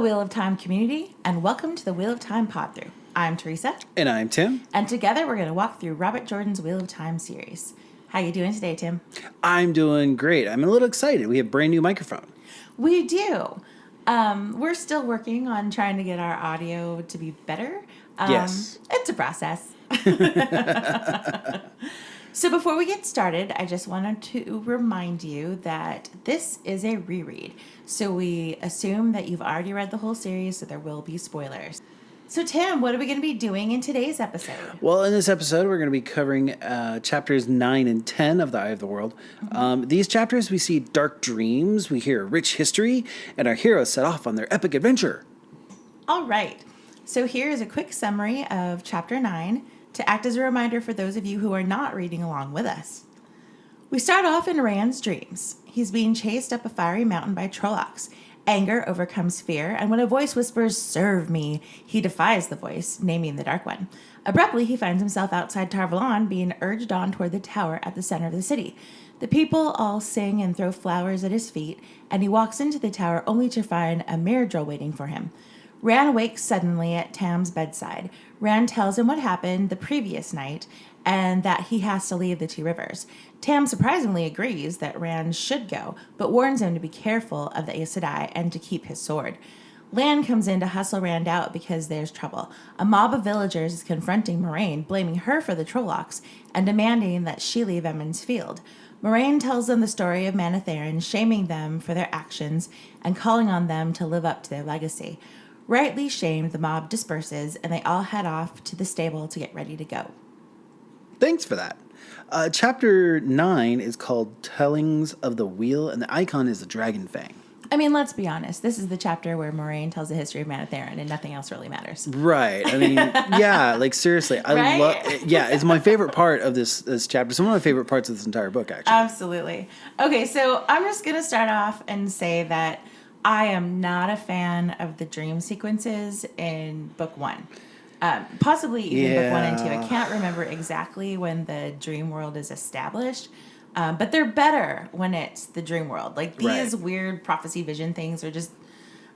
Wheel of Time community, and welcome to the Wheel of Time Pod-Thru. I'm Teresa. And I'm Tim. And together we're going to walk through Robert Jordan's Wheel of Time series. How you doing today, Tim? I'm doing great. I'm a little excited. We have a brand new microphone. We do. We're still working on trying to get our audio to be better. Yes. It's a process. So before we get started, I just wanted to remind you that this is a reread. So we assume that you've already read the whole series, so there will be spoilers. So Tim, what are we going to be doing in today's episode? Well, in this episode, we're going to be covering chapters 9 and 10 of The Eye of the World. Mm-hmm. These chapters, we see dark dreams, we hear rich history, and our heroes set off on their epic adventure. All right. So here is a quick summary of chapter 9 to act as a reminder for those of you who are not reading along with us. We start off in Rand's dreams. He's being chased up a fiery mountain by Trollocs. Anger overcomes fear, and when a voice whispers, "Serve me," he defies the voice, naming the Dark One. Abruptly, he finds himself outside Tar Valon, being urged on toward the tower at the center of the city. The people all sing and throw flowers at his feet, and he walks into the tower only to find a Myrddraal waiting for him. Rand awakes suddenly at Tam's bedside. Rand tells him what happened the previous night and that he has to leave the Two Rivers. Tam surprisingly agrees that Rand should go, but warns him to be careful of the Aes Sedai and to keep his sword. Lan comes in to hustle Rand out because there's trouble. A mob of villagers is confronting Maureen, blaming her for the Trollocs and demanding that she leave Emond's Field. Maureen tells them the story of Manetheren, shaming them for their actions and calling on them to live up to their legacy. Rightly shamed, the mob disperses, and they all head off to the stable to get ready to go. Thanks for that. Chapter 9 is called Tellings of the Wheel, and the icon is the Dragon Fang. I mean, let's be honest. This is the chapter where Maureen tells the history of Manetheren, and nothing else really matters. Right. I mean, yeah, like seriously. I love yeah, it's my favorite part of this chapter. It's one of my favorite parts of this entire book, actually. Absolutely. Okay, so I'm just going to start off and say that I am not a fan of the dream sequences in book 1. Possibly even book 1 and 2. I can't remember exactly when the dream world is established, but they're better when it's the dream world. Like these weird prophecy vision things are just,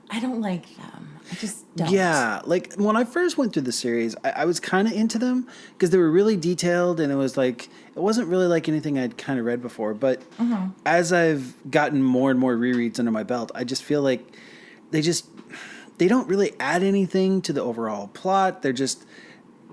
I don't like them. I just don't. Yeah, like when I first went through the series, I was kind of into them because they were really detailed, and it was like, it wasn't really like anything I'd kind of read before. But as I've gotten more and more rereads under my belt, I just feel like they don't really add anything to the overall plot. They just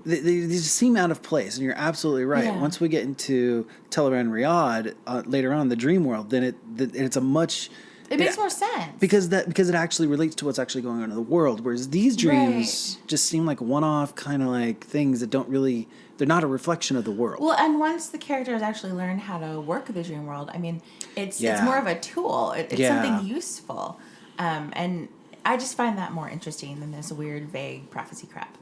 seem out of place, and you're absolutely right. Yeah. Once we get into Teleran Riyadh later on, the dream world, then it's a much... It makes more sense. Because it actually relates to what's actually going on in the world, whereas these dreams just seem like one-off kind of like things that don't really... They're not a reflection of the world. Well, and once the characters actually learn how to work the dream world, I mean, it's more of a tool. It's something useful. And I just find that more interesting than this weird, vague prophecy crap.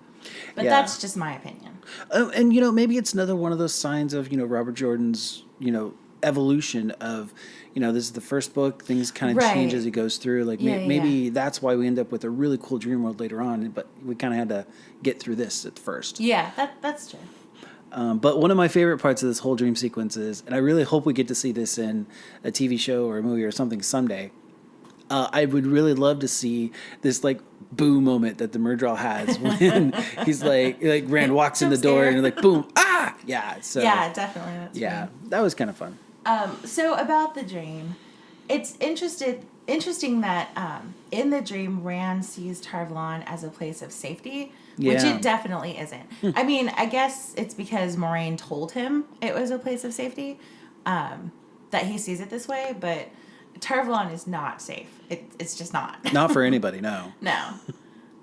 But that's just my opinion. And, maybe it's another one of those signs of, Robert Jordan's, evolution of, this is the first book. Things kind of change as he goes through. Like maybe that's why we end up with a really cool dream world later on. But we kind of had to get through this at first. Yeah, that's true. But one of my favorite parts of this whole dream sequence is, and I really hope we get to see this in a TV show or a movie or something someday, I would really love to see this like boo moment that the Myrddraal has when he's like Rand walks in the door and like boom, ah, yeah. So yeah, definitely. That's funny. That was kind of fun. So about the dream, it's interesting that in the dream Rand sees Tar Valon as a place of safety, which it definitely isn't. I mean, I guess it's because Maureen told him it was a place of safety that he sees it this way, but Tar Valon is not safe. It's just not. Not for anybody, no. No.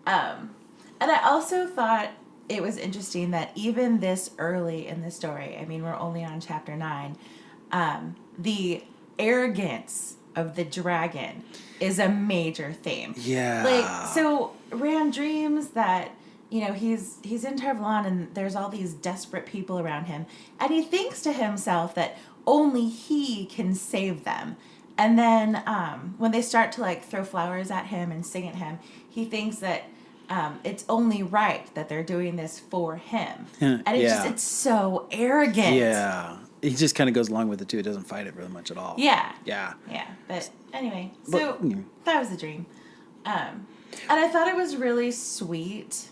And I also thought it was interesting that even this early in the story, I mean, we're only on chapter 9, the arrogance of the dragon is a major theme. Yeah. Like, so Rand dreams that, he's in Tar Valon and there's all these desperate people around him, and he thinks to himself that only he can save them. And then when they start to like throw flowers at him and sing at him, he thinks that it's only right that they're doing this for him. And it's so arrogant. Yeah. He just kind of goes along with it too. He doesn't fight it really much at all. Yeah. Yeah. Yeah. But anyway, so that was the dream. And I thought it was really sweet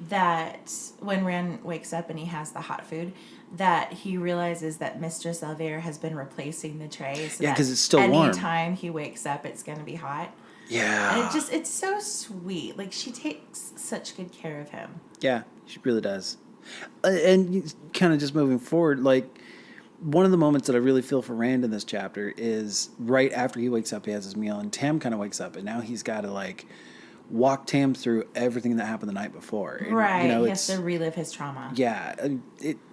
that when Rand wakes up and he has the hot food, that he realizes that Mistress Elvire has been replacing the tray. So Yeah, 'cause it's still warm. Anytime he wakes up, it's going to be hot. Yeah. And it's so sweet. Like, she takes such good care of him. Yeah, she really does. And kind of just moving forward, like, one of the moments that I really feel for Rand in this chapter is right after he wakes up, he has his meal, and Tam kind of wakes up, and now he's got to, like, walk Tam through everything that happened the night before. And, right. He has to relive his trauma. Yeah. And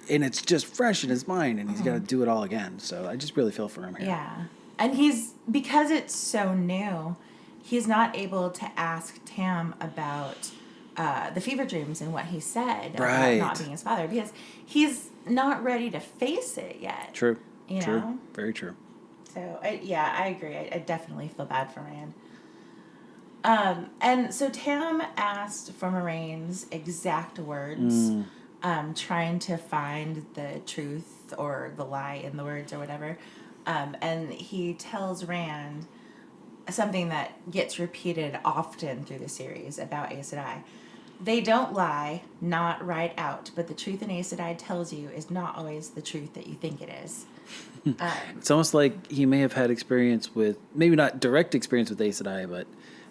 it's just fresh in his mind, and he's got to do it all again. So I just really feel for him here. Yeah. And because it's so new, he's not able to ask Tam about the fever dreams and what he said about not being his father, because he's not ready to face it yet. True. You true. know? Very true. So, I agree. I definitely feel bad for Rand. And so Tam asked for Maureen's exact words, trying to find the truth or the lie in the words or whatever. And he tells Rand something that gets repeated often through the series about Aes Sedai. They don't lie, not right out, but the truth an Aes Sedai tells you is not always the truth that you think it is. It's almost like he may have had experience with, maybe not direct experience with Aes Sedai, but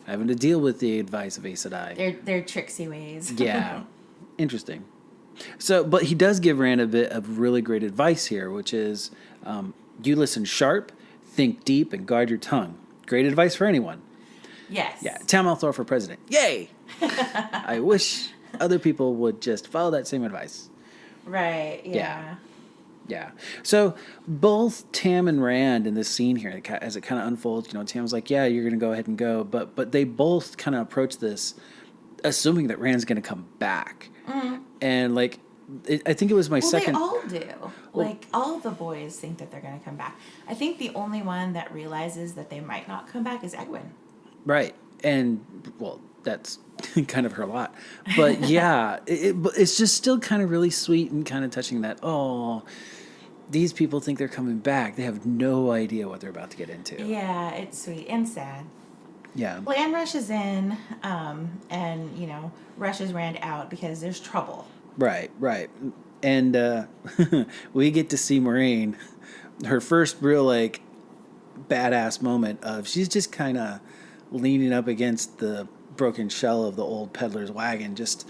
having to deal with the advice of Aes Sedai. Their tricksy ways. Yeah. Interesting. So, but he does give Rand a bit of really great advice here, which is you listen sharp, think deep, and guard your tongue. Great advice for anyone. Yes. Yeah. Tam Althor for president. Yay! I wish other people would just follow that same advice. Right. Yeah. Yeah. So both Tam and Rand in this scene here, as it kind of unfolds, Tam's like, yeah, you're going to go ahead and go. But they both kind of approach this assuming that Rand's going to come back. Mm-hmm. And, like, I think it was my second... They all do. Like, all the boys think that they're going to come back. I think the only one that realizes that they might not come back is Egwene. Right. And, well, that's kind of her lot. But, yeah, it's just still kind of really sweet and kind of touching that, these people think they're coming back. They have no idea what they're about to get into. Yeah, it's sweet and sad. Yeah. Bran rushes in and, rushes Rand out because there's trouble. Right. And we get to see Maureen, her first real, like, badass moment of she's just kind of leaning up against the broken shell of the old peddler's wagon, just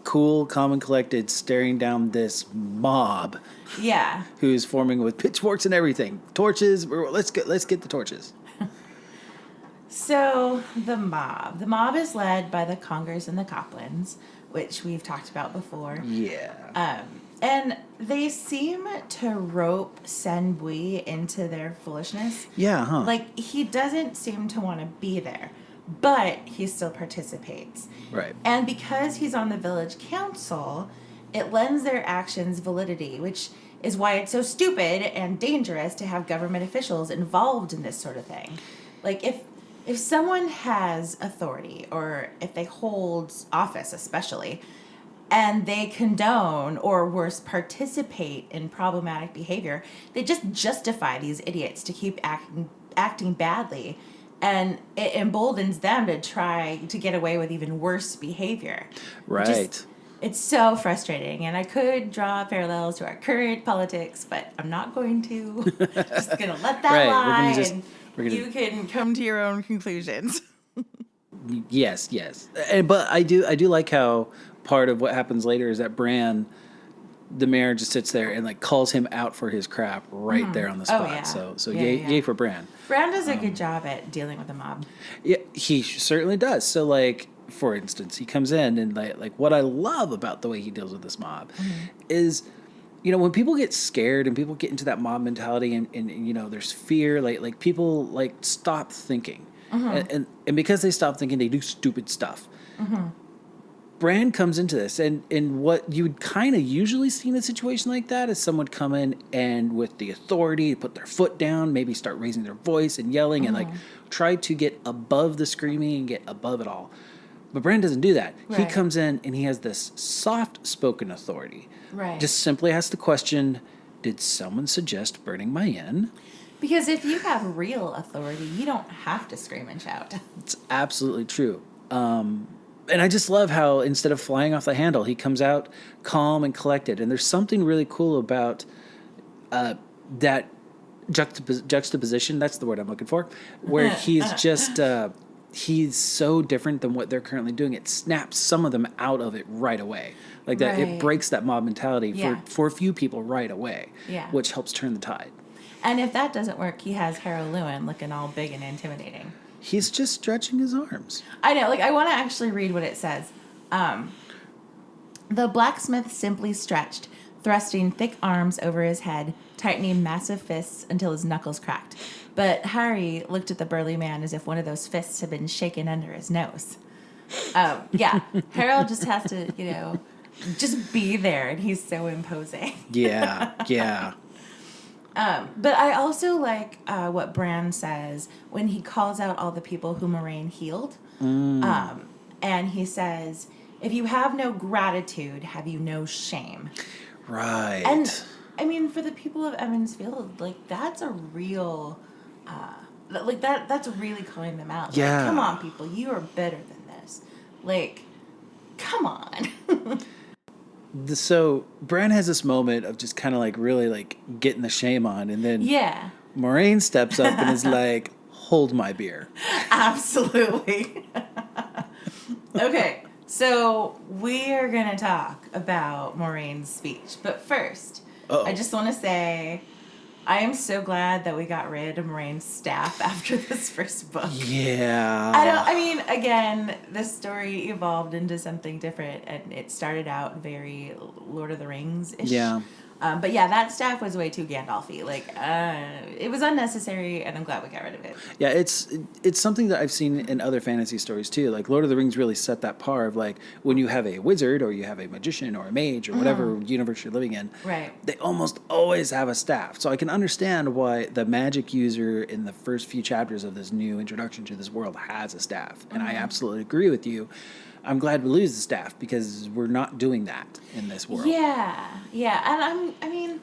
cool, calm, and collected, staring down this mob. Yeah. Who's forming with pitchforks and everything. Torches. Let's get the torches. So, the mob. The mob is led by the Congers and the Coplans, which we've talked about before. Yeah. And they seem to rope Sen Bui into their foolishness. Yeah, huh. Like, he doesn't seem to want to be there, but he still participates. Right. And because he's on the village council, it lends their actions validity, which is why it's so stupid and dangerous to have government officials involved in this sort of thing. Like, if someone has authority, or if they hold office especially, and they condone, or worse, participate in problematic behavior, they just justify these idiots to keep acting badly, and it emboldens them to try to get away with even worse behavior. Right. It's so frustrating, and I could draw parallels to our current politics, but I'm not going to. Just going to let that lie, you can come to your own conclusions. Yes. But I do like how part of what happens later is that Bran, the mayor, just sits there and, like, calls him out for his crap right there on the spot. Yeah. So yay for Bran. Bran does a good job at dealing with the mob. Yeah, he certainly does. So, like, for instance, he comes in and, like what I love about the way he deals with this mob is, when people get scared and people get into that mob mentality and there's fear, like people, like, stop thinking. And because they stop thinking, they do stupid stuff. Bran comes into this, and what you would kind of usually see in a situation like that is someone come in and with the authority put their foot down, maybe start raising their voice and yelling and, like, try to get above the screaming and get above it all. But Bran doesn't do that. Right. He comes in and he has this soft-spoken authority. Right. Just simply asks the question, did someone suggest burning my inn? Because if you have real authority, you don't have to scream and shout. It's absolutely true. And I just love how instead of flying off the handle, he comes out calm and collected. And there's something really cool about that juxtaposition. That's the word I'm looking for. Where he's just he's so different than what they're currently doing. It snaps some of them out of it right away. Like that, it breaks that mob mentality for a few people right away. Yeah. Which helps turn the tide. And if that doesn't work, he has Harold Lewin looking all big and intimidating. He's just stretching his arms. I know. Like, I want to actually read what it says. The blacksmith simply stretched, thrusting thick arms over his head, tightening massive fists until his knuckles cracked. But Harry looked at the burly man as if one of those fists had been shaken under his nose. Yeah, Harold just has to, just be there, and he's so imposing. Yeah. But I also like what Bran says when he calls out all the people who Moraine healed. And he says, if you have no gratitude, have you no shame? Right. And, I mean, for the people of Emmons Field, like, that's a real, that's really calling them out. Yeah. Like, come on, people, you are better than this. Like, come on. So Bran has this moment of just kind of like really like getting the shame on, and then Maureen steps up and is like, hold my beer. Absolutely. Okay, so we are going to talk about Maureen's speech. But first, I just want to say I am so glad that we got rid of Maureen's staff after this first book. Yeah. Again, this story evolved into something different, and it started out very Lord of the Rings-ish. Yeah. But yeah, that staff was way too Gandalf-y. Like, it was unnecessary, and I'm glad we got rid of it. Yeah, it's something that I've seen in other fantasy stories too. Like Lord of the Rings really set that par of like when you have a wizard or you have a magician or a mage or whatever universe you're living in, right? They almost always have a staff. So I can understand why the magic user in the first few chapters of this new introduction to this world has a staff. And I absolutely agree with you. I'm glad we lose the staff because we're not doing that in this world. Yeah. And I mean,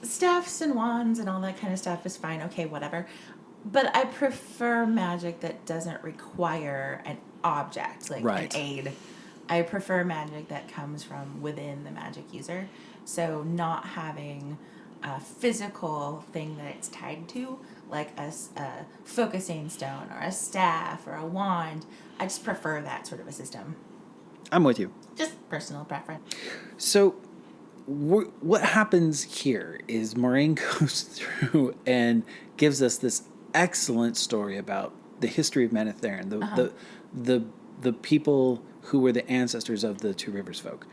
staffs and wands and all that kind of stuff is fine. Okay, whatever. But I prefer magic that doesn't require an object, like an aid. I prefer magic that comes from within the magic user. So not having a physical thing that it's tied to, like a focusing stone or a staff or a wand. I just prefer that sort of a system. I'm with you. Just personal preference. So what happens here is Maureen goes through and gives us this excellent story about the history of Maneth Therin, the people who were the ancestors of the Two Rivers folk.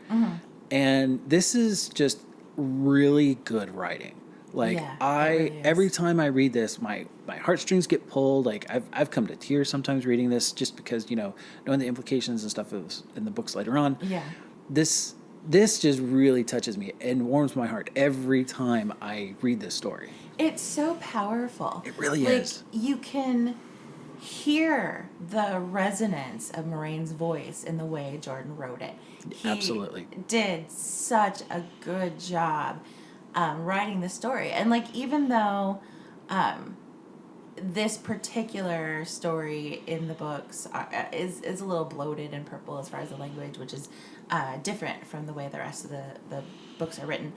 And this is just really good writing. Like really every time I read this, my heartstrings get pulled. Like I've come to tears sometimes reading this just because, knowing the implications and stuff in the books later on. Yeah. This just really touches me and warms my heart every time I read this story. It's so powerful. It really is. You can hear the resonance of Maureen's voice in the way Jordan wrote it. He absolutely did such a good job writing the story. And like, even though this particular story in the books is a little bloated and purple as far as the language, which is different from the way the rest of the books are written,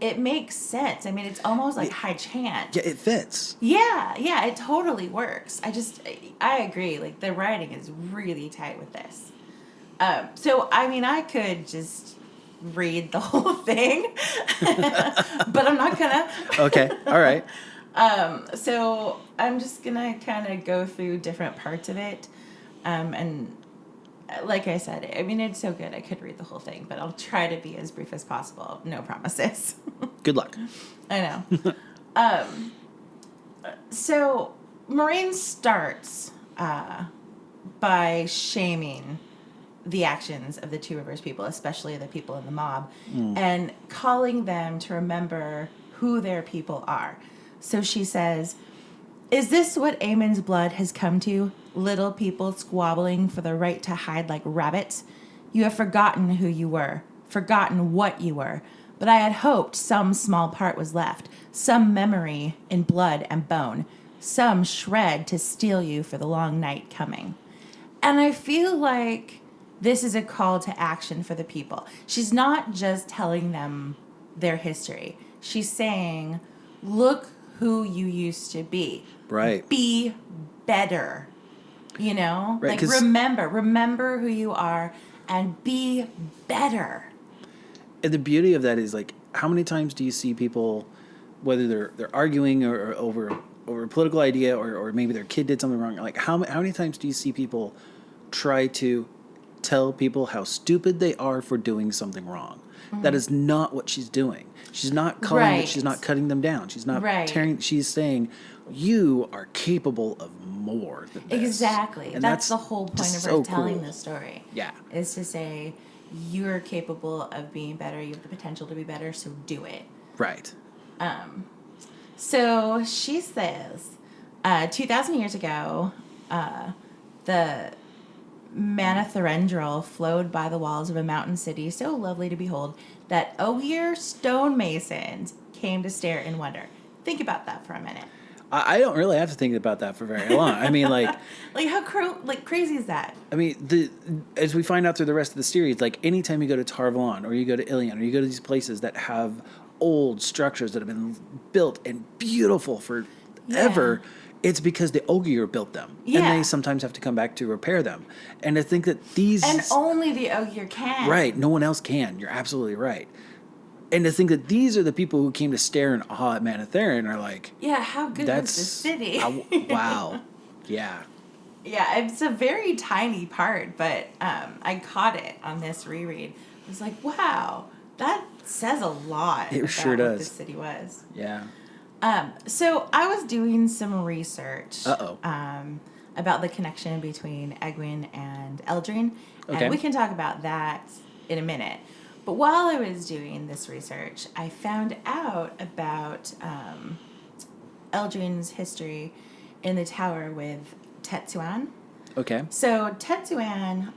it makes sense. I mean, it's almost like high chant. Yeah, it fits. Yeah, it totally works. I agree. Like, the writing is really tight with this. So, I mean, I could just read the whole thing, but I'm not gonna. Okay, all right. So I'm just gonna kind of go through different parts of it, and like I said, I mean, it's so good I could read the whole thing, but I'll try to be as brief as possible. No promises. Good luck. I know. So Maureen starts by shaming the actions of the Two Rivers people, especially the people in the mob, and calling them to remember who their people are. So she says, "Is this what Aemon's blood has come to? Little people squabbling for the right to hide like rabbits? You have forgotten who you were, forgotten what you were. But I had hoped some small part was left, some memory in blood and bone, some shred to steel you for the long night coming. And I feel like this is a call to action for the people. She's not just telling them their history. She's saying, look who you used to be. Right. Be better. You know? Right, like, remember who you are and be better. And the beauty of that is, like, how many times do you see people, whether they're arguing or over a political idea, or maybe their kid did something wrong, like how many times do you see people try to tell people how stupid they are for doing something wrong? Mm-hmm. That is not what she's doing. She's not calling it, she's not cutting them down. She's not tearing, she's saying, you are capable of more than this. Exactly. And that's the whole point of her telling the story. Yeah. Is to say, you're capable of being better, you have the potential to be better, so do it. Right. So she says, 2,000 years ago, the Manatharendril flowed by the walls of a mountain city so lovely to behold that Ogier stonemasons came to stare in wonder. Think about that for a minute. I don't really have to think about that for very long. I mean, like... like, how crazy is that? I mean, as we find out through the rest of the series, like, anytime you go to Tar-Valon, or you go to Ilion, or you go to these places that have old structures that have been built and beautiful forever, it's because the Ogier built them. Yeah. And they sometimes have to come back to repair them. And I think that these... And only the Ogier can. Right. No one else can. You're absolutely right. And to think that these are the people who came to stare in awe at Manatharan are like... Yeah, how good was the city? Wow. Yeah. Yeah, it's a very tiny part, but I caught it on this reread. I was like, wow, that says a lot it about sure does. What this city was. Yeah. So I was doing some research Uh-oh. About the connection between Egwene and Eldrin, Okay. and we can talk about that in a minute. But while I was doing this research, I found out about Eldrin's history in the tower with Tetsuan. Okay. So Tetsuan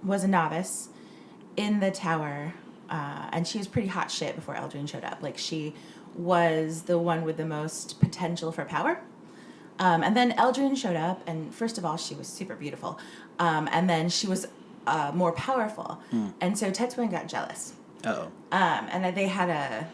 was a novice in the tower, and she was pretty hot shit before Eldrin showed up. Like, she was the one with the most potential for power. And then Eldrin showed up, and first of all, she was super beautiful. And then she was more powerful. And so Tetsuan got jealous. Uh-oh. And they had a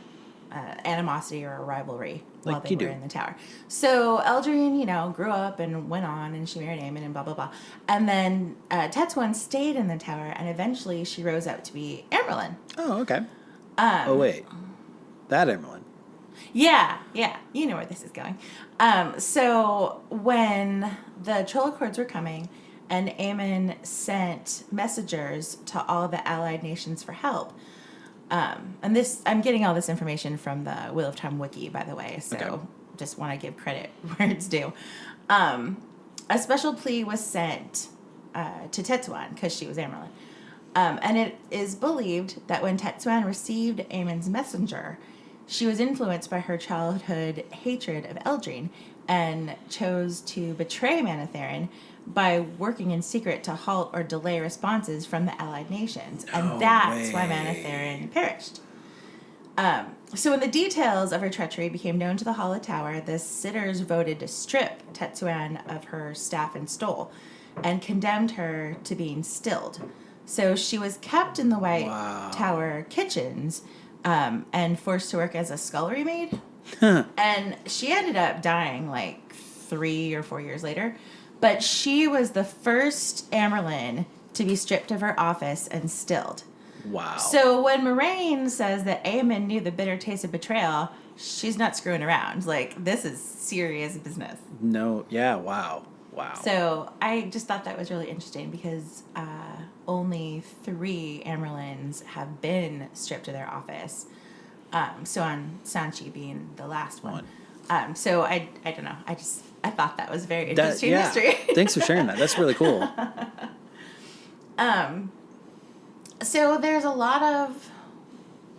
animosity or a rivalry while Like they were in the tower. So Eldrin, grew up and went on, and she married Aemon and blah, blah, blah. And then Tetsuan stayed in the tower, and eventually she rose up to be Amyrlin. Oh, okay. Oh, wait. That Amyrlin. Yeah. You know where this is going. So when the Troll Accords were coming, and Aemon sent messengers to all the allied nations for help, and this, I'm getting all this information from the Wheel of Time wiki, by the way, so just want to give credit where it's due. A special plea was sent to Tetsuan, because she was Amyrlin. And it is believed that when Tetsuan received Aemon's messenger, she was influenced by her childhood hatred of Eldrin and chose to betray Manatharan by working in secret to halt or delay responses from the allied nations. And that's why Manatharan perished. So when the details of her treachery became known to the Hall of Tower, the sitters voted to strip Tetsuan of her staff and stole and condemned her to being stilled. So she was kept in the White Tower kitchens and forced to work as a scullery maid. And she ended up dying like 3 or 4 years later. But she was the first Amyrlin to be stripped of her office and stilled. Wow. So when Maureen says that Aemon knew the bitter taste of betrayal, she's not screwing around. Like, this is serious business. No, yeah, wow. So I just thought that was really interesting because only 3 Amyrlins have been stripped of their office. So on Sanchi being the last one. So I don't know. I thought that was very interesting history. Thanks for sharing that. That's really cool. So there's a lot of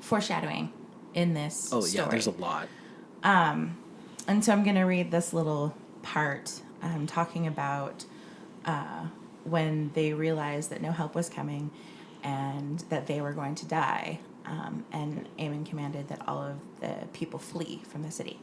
foreshadowing in this story. Yeah, there's a lot. And so I'm going to read this little part talking about when they realized that no help was coming and that they were going to die. and Aemon commanded that all of the people flee from the city.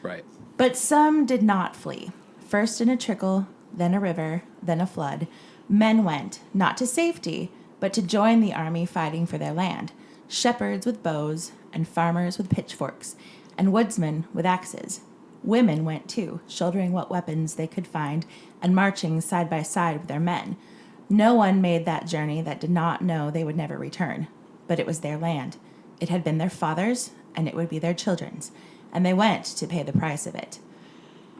Right. But some did not flee. First in a trickle, then a river, then a flood. Men went, not to safety, but to join the army fighting for their land. Shepherds with bows, and farmers with pitchforks, and woodsmen with axes. Women went too, shouldering what weapons they could find, and marching side by side with their men. No one made that journey that did not know they would never return. But it was their land. It had been their fathers', and it would be their children's. And they went to pay the price of it.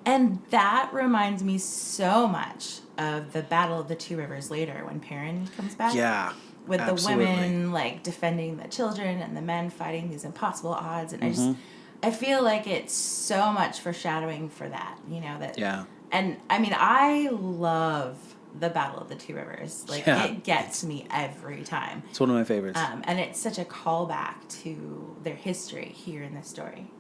And that reminds me so much of the Battle of the Two Rivers later when Perrin comes back. Yeah. With absolutely. the women like defending the children and the men fighting these impossible odds. And I feel like it's so much foreshadowing for that, that. Yeah. And I mean, I love the Battle of the Two Rivers. Like, it gets me every time. It's one of my favorites. And it's such a callback to their history here in this story.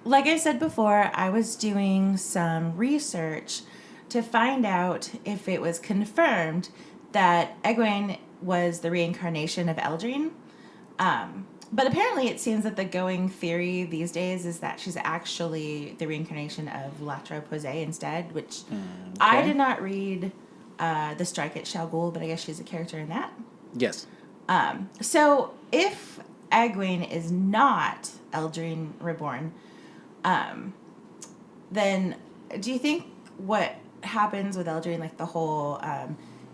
Like I said before, I was doing some research to find out if it was confirmed that Egwene was the reincarnation of Eldrine. But apparently it seems that the going theory these days is that she's actually the reincarnation of Latro Posay instead, which I did not read The Strike at Shal Ghul, but I guess she's a character in that. Yes. So if Egwene is not Eldrine reborn, then do you think what happens with Eldrine, like the whole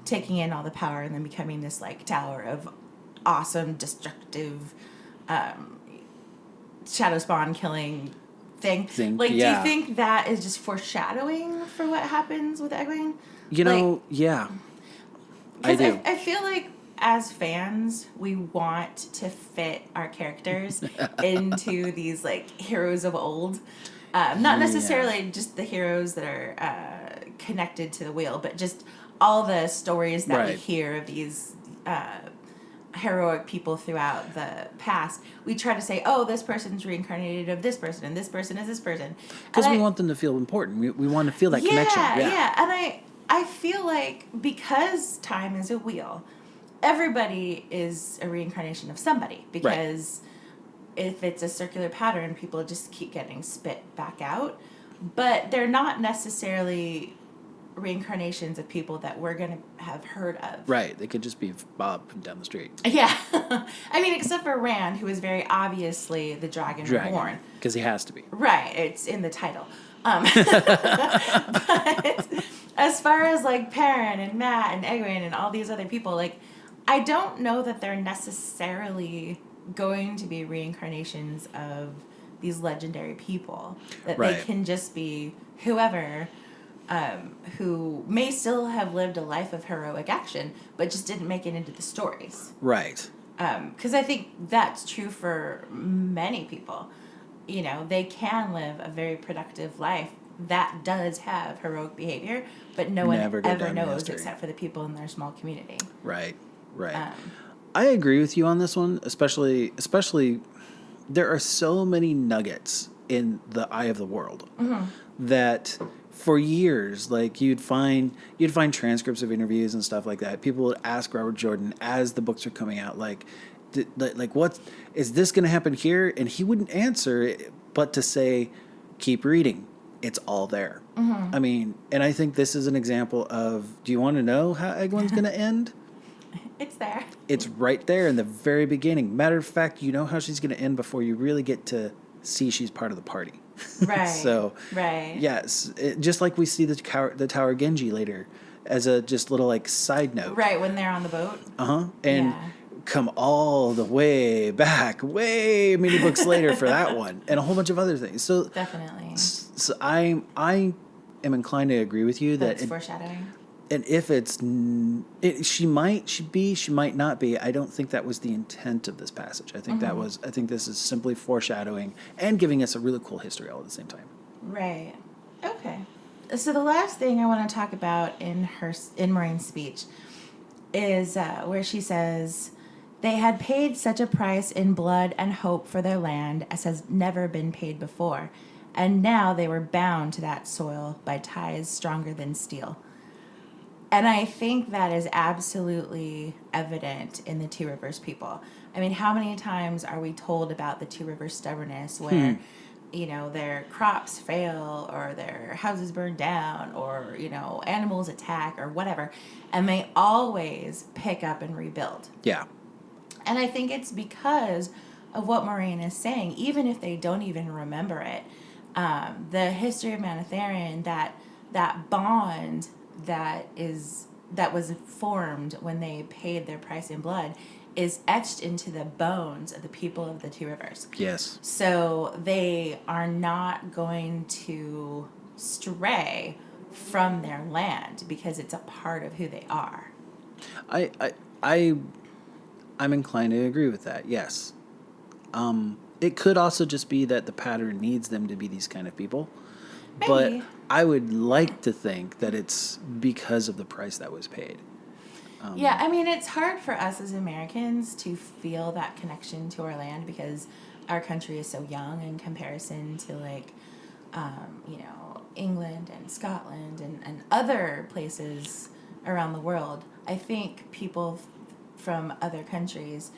taking in all the power and then becoming this like tower of awesome, destructive, shadow spawn killing thing? Do you think that is just foreshadowing for what happens with Egwene? Yeah. I do. I feel like as fans, we want to fit our characters into these like heroes of old. Not necessarily just the heroes that are connected to the wheel, but just all the stories that we hear of these heroic people throughout the past. We try to say, oh, this person's reincarnated of this person, and this person is this person. Because we want them to feel important. We want to feel that connection. Yeah. And I feel like because time is a wheel, everybody is a reincarnation of somebody. Because if it's a circular pattern, people just keep getting spit back out. But they're not necessarily reincarnations of people that we're going to have heard of. Right. They could just be Bob from down the street. Yeah. I mean, except for Rand, who is very obviously the dragon reborn. Because he has to be. Right. It's in the title. But as far as like Perrin and Matt and Egwene and all these other people, like, I don't know that they're necessarily going to be reincarnations of these legendary people. That they can just be whoever who may still have lived a life of heroic action, but just didn't make it into the stories. Right. Because I think that's true for many people. They can live a very productive life that does have heroic behavior, but no one ever knows except for the people in their small community. Right. I agree with you on this one, especially there are so many nuggets in the Eye of the World that for years, like you'd find transcripts of interviews and stuff like that. People would ask Robert Jordan as the books are coming out, like what is this going to happen here? And he wouldn't answer, but to say, keep reading. It's all there. I mean, and I think this is an example of, do you want to know how Egwene's going to end? It's there. It's right there in the very beginning. Matter of fact, you know how she's going to end before you really get to see she's part of the party. Right. So, yes, just like we see the Tower Genji later as a just little like side note. Right, when they're on the boat. And come all the way back, way many books later for that one, and a whole bunch of other things. So definitely. So I am inclined to agree with you that it's foreshadowing. And if she might be, she might not be. I don't think that was the intent of this passage. I think I think this is simply foreshadowing and giving us a really cool history all at the same time. Right. Okay. So the last thing I want to talk about in Maureen's speech is where she says, "They had paid such a price in blood and hope for their land as has never been paid before, and now they were bound to that soil by ties stronger than steel." And I think that is absolutely evident in the Two Rivers people. I mean, how many times are we told about the Two Rivers stubbornness where, their crops fail or their houses burn down or, animals attack or whatever, and they always pick up and rebuild. Yeah. And I think it's because of what Maureen is saying, even if they don't even remember it. The history of Manetheren, that bond that was formed when they paid their price in blood, is etched into the bones of the people of the Two Rivers. Yes. So they are not going to stray from their land because it's a part of who they are. I'm inclined to agree with that. Yes. It could also just be that the pattern needs them to be these kind of people. Maybe. But I would like to think that it's because of the price that was paid. Yeah, I mean, it's hard for us as Americans to feel that connection to our land because our country is so young in comparison to, like, England and Scotland and other places around the world. I think people from other countries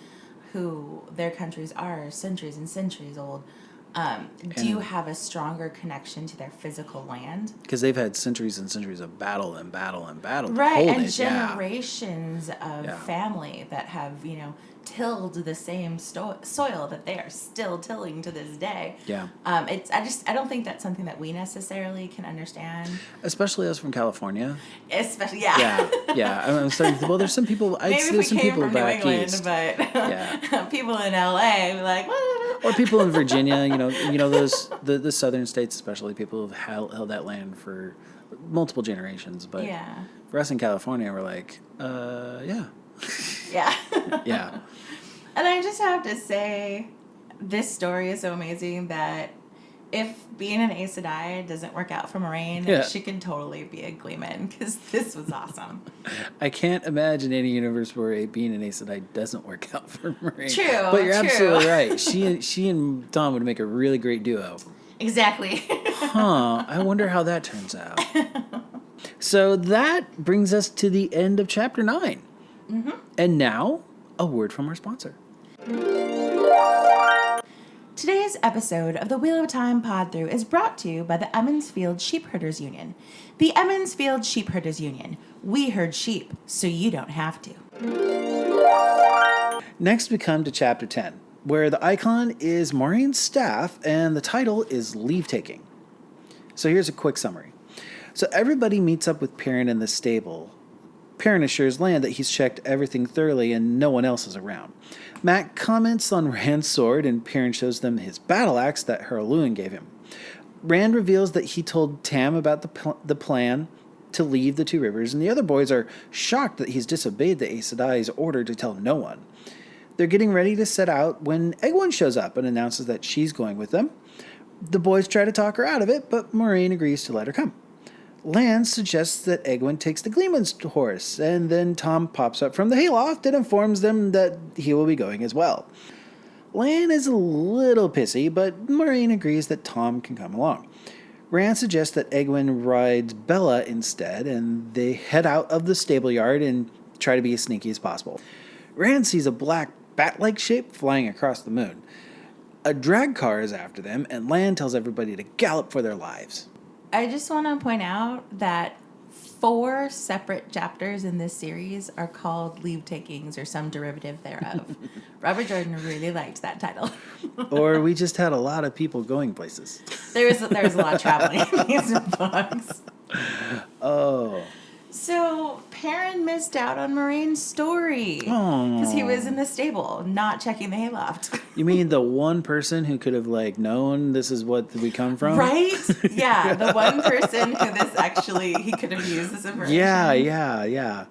who their countries are centuries and centuries old do have a stronger connection to their physical land. Because they've had centuries and centuries of battle and battle and battle. Right, to hold and it. generations of family that have, tilled the same soil that they are still tilling to this day. Yeah. I don't think that's something that we necessarily can understand. Especially us from California. Especially, Yeah. I'm starting to, well, there's some people. Maybe if we there's some came people from New back England, east. but people in LA be like, what? Or people in Virginia, those the southern states, especially, people have held that land for multiple generations. But for us in California, we're like, yeah. Yeah. And I just have to say, this story is so amazing that if being an Aes Sedai doesn't work out for Maureen, she can totally be a Gleeman, because this was awesome. I can't imagine any universe where being an Aes Sedai doesn't work out for Maureen. True, but you're absolutely right. She and Tom would make a really great duo. Exactly. I wonder how that turns out. So that brings us to the end of Chapter 9. Mm-hmm. And now, a word from our sponsor. Today's episode of the Wheel of Time Pod-Thru is brought to you by the Emmonsfield Sheepherders Union. The Emmonsfield Sheepherders Union. We herd sheep, so you don't have to. Next, we come to Chapter 10, where the icon is Maureen's staff, and the title is Leave Taking. So here's a quick summary. So everybody meets up with Perrin in the stable. Perrin assures Lan that he's checked everything thoroughly and no one else is around. Matt comments on Rand's sword, and Perrin shows them his battle axe that Herluin gave him. Rand reveals that he told Tam about the plan to leave the Two Rivers, and the other boys are shocked that he's disobeyed the Aes Sedai's order to tell no one. They're getting ready to set out when Egwene shows up and announces that she's going with them. The boys try to talk her out of it, but Maureen agrees to let her come. Lan suggests that Egwene takes the Gleeman's horse, and then Tom pops up from the hayloft and informs them that he will be going as well. Lan is a little pissy, but Maureen agrees that Tom can come along. Rand suggests that Egwene rides Bella instead, and they head out of the stable yard and try to be as sneaky as possible. Rand sees a black bat-like shape flying across the moon. A drag car is after them, and Lan tells everybody to gallop for their lives. I just want to point out that 4 separate chapters in this series are called Leave Takings or some derivative thereof. Robert Jordan really liked that title. Or we just had a lot of people going places. There was a lot of traveling in these books. Oh. So Perrin missed out on Maureen's story because he was in the stable, not checking the hayloft. You mean the one person who could have known this is what we come from? Right? Yeah, the one person who he could have used this information. Yeah.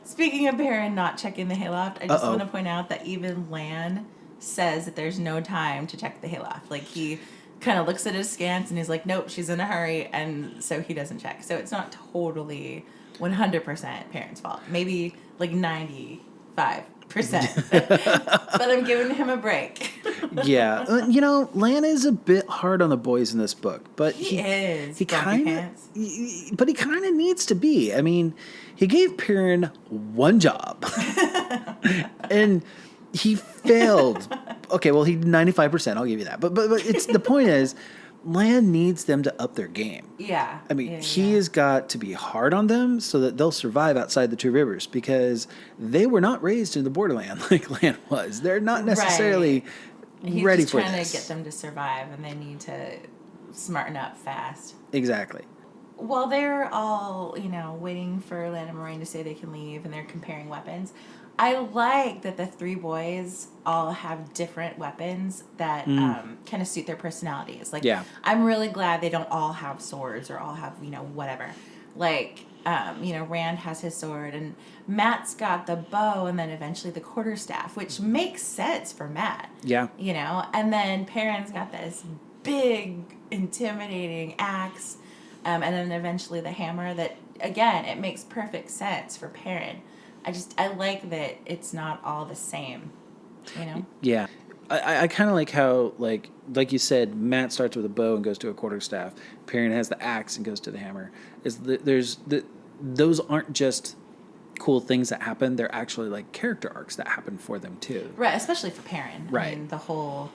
Speaking of Perrin not checking the hayloft, I just want to point out that even Lan says that there's no time to check the hayloft. He kind of looks at his scans and he's like, nope, she's in a hurry, and so he doesn't check. So it's not totally 100% Perrin's fault. Maybe 95%. But I'm giving him a break. Yeah. Lan is a bit hard on the boys in this book, but He is. He Grumpy kind pants. of, but he kind of needs to be. I mean, he gave Perrin one job, and he failed. Okay, well, he 95%. I'll give you that. But it's the point is, Lan needs them to up their game. Yeah. I mean, he has got to be hard on them so that they'll survive outside the Two Rivers, because they were not raised in the borderland like Lan was. They're not necessarily ready for this. He's trying to get them to survive, and they need to smarten up fast. Exactly. While they're all, waiting for Lan and Maureen to say they can leave, and they're comparing weapons, I like that the three boys all have different weapons that kind of suit their personalities. Like, I'm really glad they don't all have swords or all have, whatever. Like, Rand has his sword, and Matt's got the bow, and then eventually the quarterstaff, which makes sense for Matt. Yeah. And then Perrin's got this big, intimidating axe, and then eventually the hammer that, again, it makes perfect sense for Perrin. I like that it's not all the same, Yeah. I kind of like how, like you said, Matt starts with a bow and goes to a quarterstaff. Perrin has the axe and goes to the hammer. Those aren't just cool things that happen. They're actually, like, character arcs that happen for them, too. Right, especially for Perrin. Right. I mean, the whole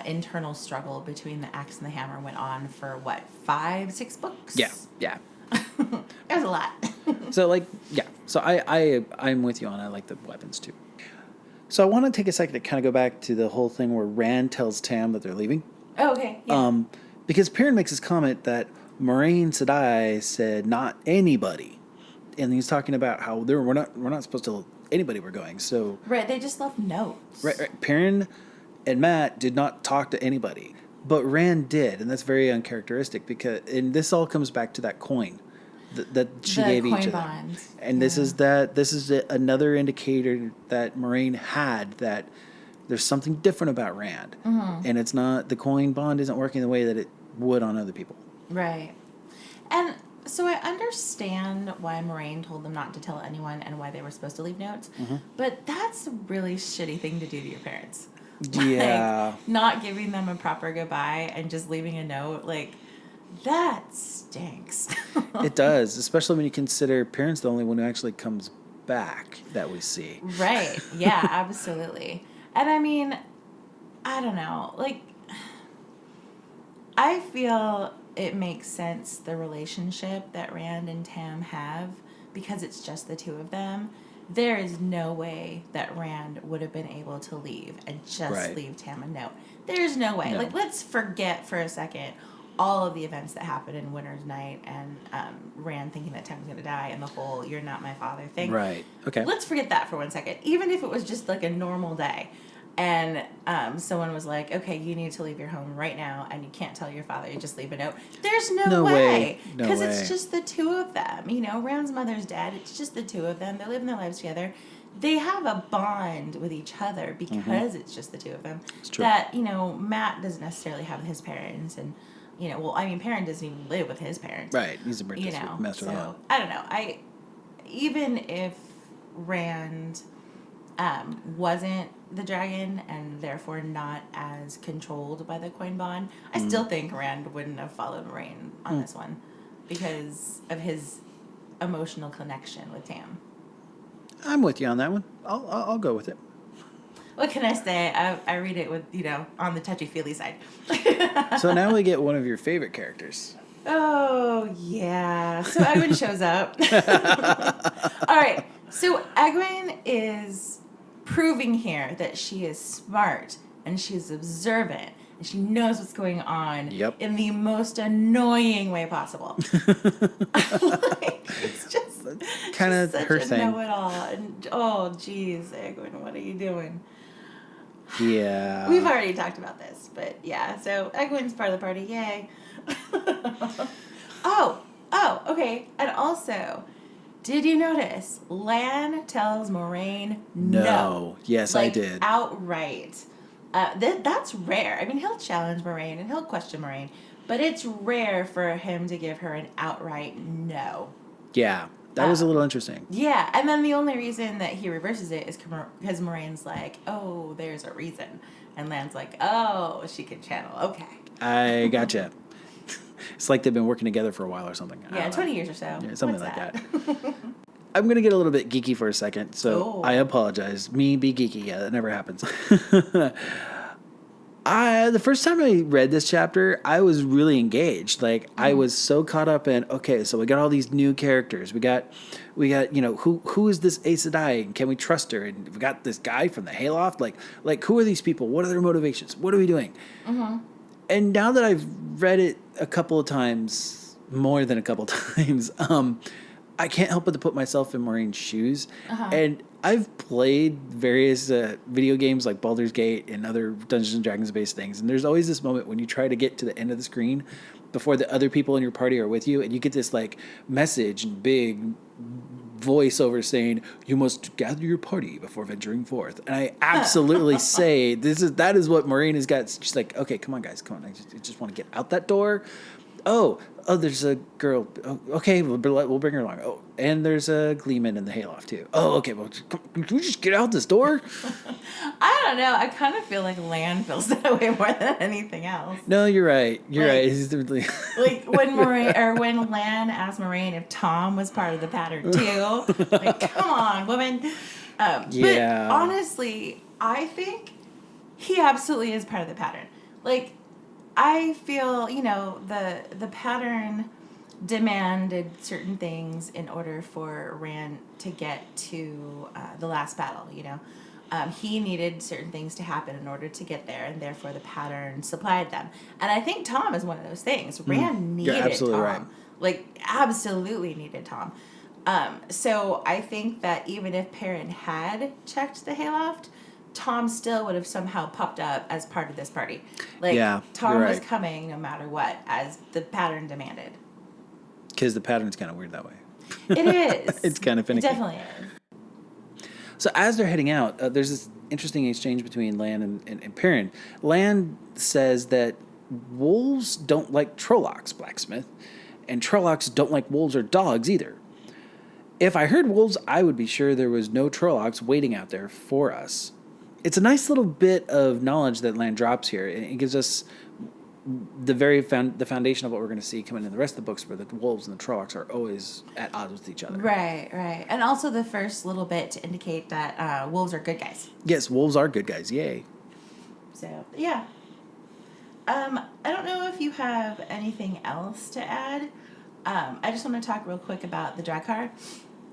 internal struggle between the axe and the hammer went on for, 5-6 books? Yeah. It was a lot. So, So I'm with you on I like the weapons, too. So I want to take a second to kind of go back to the whole thing where Rand tells Tam that they're leaving. Oh, okay. Yeah. Because Perrin makes his comment that Maureen Sedai said not anybody. And he's talking about how we're not supposed to tell anybody we're going. So right, they just left notes. Right. Perrin and Matt did not talk to anybody. But Rand did, and that's very uncharacteristic and this all comes back to that coin that she gave each of them. And this is another indicator that Maureen had that there's something different about Rand. Mm-hmm. And it's not, the coin bond isn't working the way that it would on other people. Right. And so I understand why Maureen told them not to tell anyone and why they were supposed to leave notes, but that's a really shitty thing to do to your parents. Yeah. Like, not giving them a proper goodbye and just leaving a note, that stinks. It does, especially when you consider Perrin's the only one who actually comes back that we see. Right. Yeah, absolutely. And I mean, I don't know. I feel it makes sense, the relationship that Rand and Tam have, because it's just the two of them. There is no way that Rand would have been able to leave and just leave Tam a note. There's no way. No. Let's forget for a second all of the events that happened in Winter's Night and Rand thinking that Tam was going to die and the whole "you're not my father" thing. Right. Okay. Let's forget that for 1 second. Even if it was just a normal day and someone was like, okay, you need to leave your home right now and you can't tell your father, you just leave a note. There's no way. Because it's just the two of them. Rand's mother's dead. It's just the two of them. They're living their lives together. They have a bond with each other because it's just the two of them. It's true. That, Matt doesn't necessarily have with his parents and Perrin doesn't even live with his parents. Right. He's a British master of so, I don't know. Even if Rand wasn't the dragon and therefore not as controlled by the coin bond, I still think Rand wouldn't have followed Maureen on this one because of his emotional connection with Tam. I'm with you on that one. I'll go with it. What can I say? I read it with, on the touchy-feely side. So now we get one of your favorite characters. Oh, yeah. So Egwene shows up. All right. So Egwene is proving here that she is smart and she's observant and she knows what's going on in the most annoying way possible. It's just kind of her thing. Know-it-all. And, oh, geez, Egwene, what are you doing? Yeah. We've already talked about this, but yeah. So Egwene's part of the party. Yay. Oh, okay. And also, did you notice Lan tells Maureen no? Yes, I did. Outright. That's rare. I mean, he'll challenge Maureen and he'll question Maureen, but it's rare for him to give her an outright no. Yeah. That was a little interesting. Yeah, and then the only reason that he reverses it is because Maureen's like, oh, there's a reason. And Lan's like, oh, she can channel. Okay. I gotcha. It's like they've been working together for a while or something. Yeah, 20 years or so. Yeah, something like that. I'm going to get a little bit geeky for a second, so I apologize. Me be geeky. Yeah, that never happens. The first time I read this chapter, I was really engaged. Like, I was so caught up in, okay, so we got all these new characters. We got, who is this Aes Sedai? And can we trust her? And we got this guy from the Hayloft. Like, who are these people? What are their motivations? What are we doing? Mm-hmm. And now that I've read it a couple of times, more than a couple of times, I can't help but to put myself in Maureen's shoes. And I've played various video games like Baldur's Gate and other Dungeons & Dragons based things. And there's always this moment when you try to get to the end of the screen before the other people in your party are with you. And you get this like message and big voiceover saying, you must gather your party before venturing forth. And I absolutely say that is what Maureen has got. She's like, okay, come on guys, come on. I just want to get out that door. Oh, there's a girl. Oh, okay, we'll bring her along. Oh, and there's a Gleeman in the Hayloft too. Oh, okay, well, can we just get out this door? I don't know. I kind of feel like Lan feels that way more than anything else. No, you're right. You're right. Like when Lan asked Maureen if Tom was part of the pattern too. Like, come on, woman. Yeah. But honestly, I think he absolutely is part of the pattern. Like, I feel, the pattern demanded certain things in order for Rand to get to the last battle, He needed certain things to happen in order to get there, and therefore the pattern supplied them. And I think Tom is one of those things. Rand needed Tom. Right. Like, absolutely needed Tom. So I think that even if Perrin had checked the Hayloft, Tom still would have somehow popped up as part of this party. Like, Tom was coming no matter what, as the pattern demanded. Because the pattern's kind of weird that way. It is. It's kind of finicky. It definitely is. So as they're heading out, there's this interesting exchange between Lan and Perrin. Lan says that wolves don't like Trollocs, blacksmith, and Trollocs don't like wolves or dogs either. If I heard wolves, I would be sure there was no Trollocs waiting out there for us. It's a nice little bit of knowledge that Lan drops here. It gives us the foundation of what we're going to see coming in the rest of the books, where the wolves and the Trollocs are always at odds with each other. Right. And also the first little bit to indicate that wolves are good guys. Yes, wolves are good guys. Yay. So, yeah. I don't know if you have anything else to add. I just want to talk real quick about the Draghkar.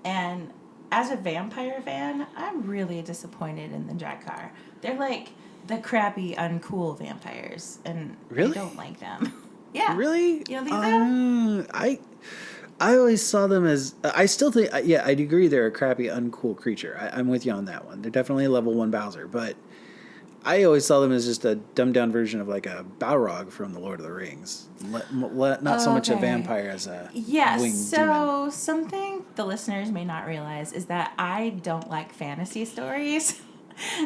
And as a vampire fan, I'm really disappointed in the Draghkar. They're like the crappy, uncool vampires, and I don't like them. Yeah. Really? You don't think so? I always saw them as... I still think... Yeah, I'd agree they're a crappy, uncool creature. I'm with you on that one. They're definitely a level 1 Bowser, but I always saw them as just a dumbed-down version of like a Balrog from The Lord of the Rings. Not so much a vampire as a winged demon. Something the listeners may not realize is that I don't like fantasy stories.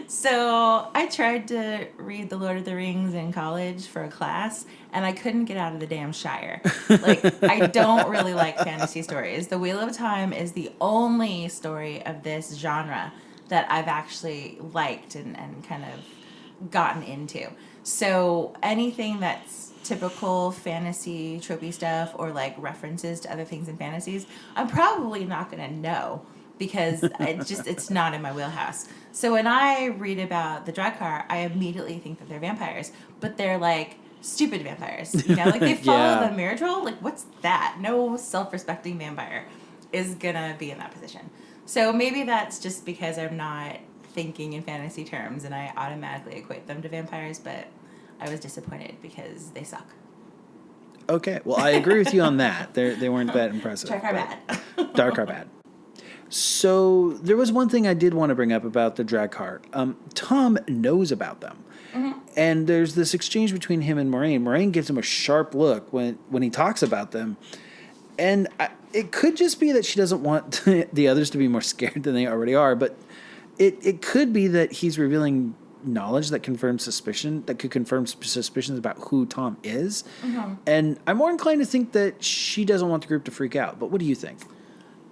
So I tried to read The Lord of the Rings in college for a class, and I couldn't get out of the damn Shire. Like, I don't really like fantasy stories. The Wheel of Time is the only story of this genre that I've actually liked and kind of gotten into. So anything that's typical fantasy tropey stuff or like references to other things in fantasies, I'm probably not going to know, because it's not in my wheelhouse. So when I read about the Draghkar, I immediately think that they're vampires, but they're like stupid vampires. Like they follow the mirror troll. Like, what's that? No self-respecting vampire is gonna be in that position. So maybe that's just because I'm not thinking in fantasy terms and I automatically equate them to vampires, but I was disappointed because they suck. Okay, well, I agree with you on that. They weren't that impressive. Draghkar bad. Draghkar bad. So there was one thing I did want to bring up about the Draghkar. Tom knows about them. Mm-hmm. And there's this exchange between him and Maureen. Maureen gives him a sharp look when he talks about them. And it could just be that she doesn't want the others to be more scared than they already are. But it could be that he's revealing knowledge that confirms suspicion, that could confirm suspicions about who Tom is. Mm-hmm. And I'm more inclined to think that she doesn't want the group to freak out. But what do you think?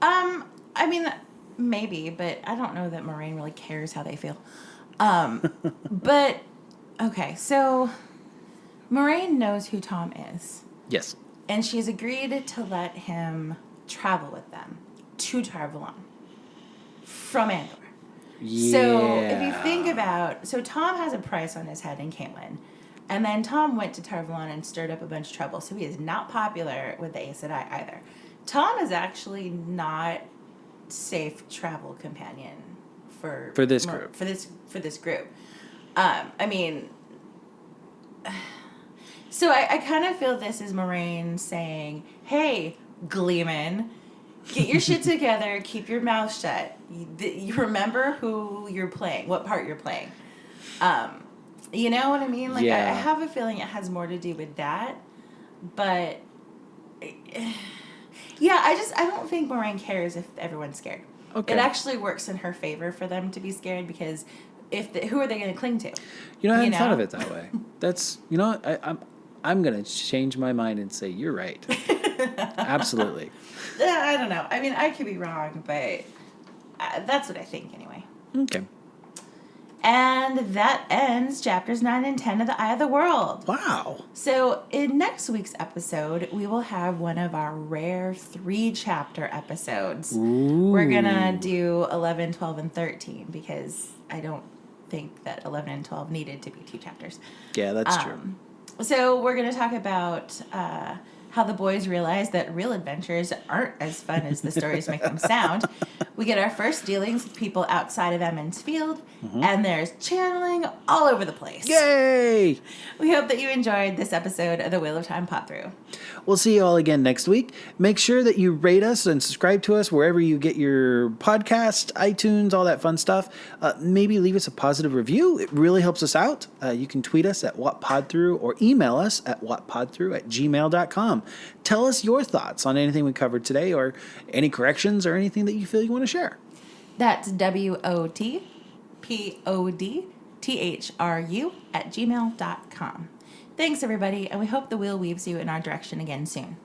I mean, maybe, but I don't know that Maureen really cares how they feel. But, okay, so Maureen knows who Tom is. Yes. And she's agreed to let him travel with them to Tarvalon from Andor. Yeah. So if you think about, so Tom has a price on his head in Caitlin. And then Tom went to Tarvalon and stirred up a bunch of trouble. So he is not popular with the Aes Sedai either. Tom is actually not safe travel companion for this group. For this group. I mean, so I kind of feel this is Moraine saying, "Hey, Gleeman, get your shit together. Keep your mouth shut. You remember who you're playing, what part you're playing." You know what I mean? Like, yeah. I have a feeling it has more to do with that, but yeah, I don't think Moraine cares if everyone's scared. Okay. It actually works in her favor for them to be scared because who are they going to cling to? I hadn't thought of it that way. That's I'm going to change my mind and say you're right. Absolutely. I don't know. I mean, I could be wrong, but that's what I think anyway. Okay. And that ends chapters 9 and 10 of The Eye of the World. Wow. So in next week's episode, we will have one of our rare 3-chapter episodes. Ooh. We're going to do 11, 12, and 13 because I don't think that 11 and 12 needed to be 2 chapters. Yeah, that's true. So we're going to talk about how the boys realize that real adventures aren't as fun as the stories make them sound. We get our first dealings with people outside of Emmons Field, and there's channeling all over the place. Yay! We hope that you enjoyed this episode of the Wheel of Time Pod-Thru. We'll see you all again next week. Make sure that you rate us and subscribe to us wherever you get your podcast, iTunes, all that fun stuff. Maybe leave us a positive review. It really helps us out. You can tweet us at Pod-Thru or email us at whatpodthru@gmail.com. Tell us your thoughts on anything we covered today or any corrections or anything that you feel you want to share. That's WOTPODTHRU@gmail.com. Thanks, everybody, and we hope the wheel weaves you in our direction again soon.